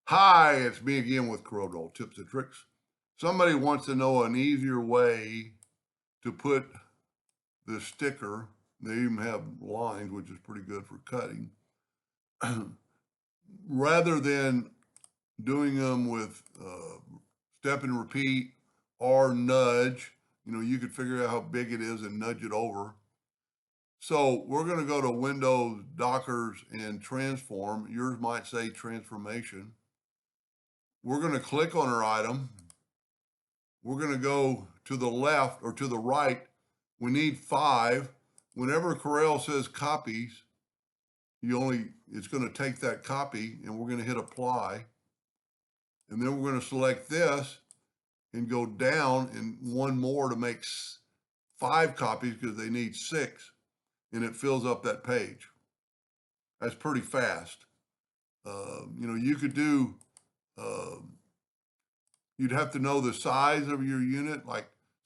Hi, it's me again with Corel Tips and Tricks. Somebody wants to know an easier way to put the sticker. They even have lines, which is pretty good for cutting. Rather than doing them with step and repeat or nudge, you could figure out how big it is and nudge it over. So we're going to go to Windows, Dockers, and Transform. Yours might say Transformation. We're going to click on our item. We're going to go to the left or to the right. We need 5. Whenever Corel says copies, it's going to take that copy and we're going to hit apply. And then we're going to select this and go down and one more to make 5 copies because they need 6, and it fills up that page. That's pretty fast. You could do, uh, you'd have to know the size of your unit.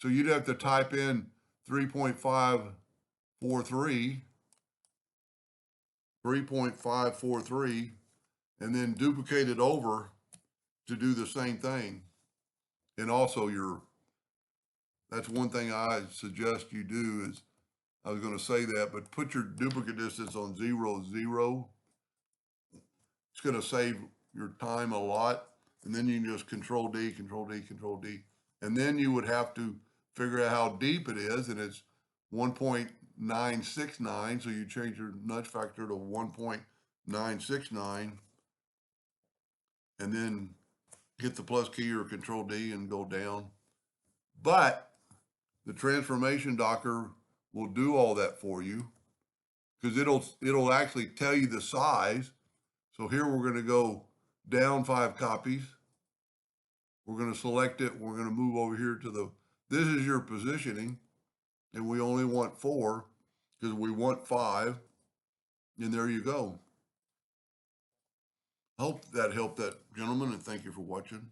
So you'd have to type in 3.543, and then duplicate it over to do the same thing. And also that's one thing I suggest you do is, I was going to say that, but put your duplicate distance on 0, 0. It's going to save your time a lot. And then you can just Control D, Control D, Control D. And then you would have to figure out how deep it is, and it's 1.969. So you change your nudge factor to 1.969, and then hit the plus key or Control D and go down. But the transformation docker will do all that for you because it'll actually tell you the size. So here we're going to go down 5 copies. We're going to select it. We're going to move over here to this is your positioning, and we only want 4 because we want 5. And there you go. Hope that helped that gentleman, and thank you for watching.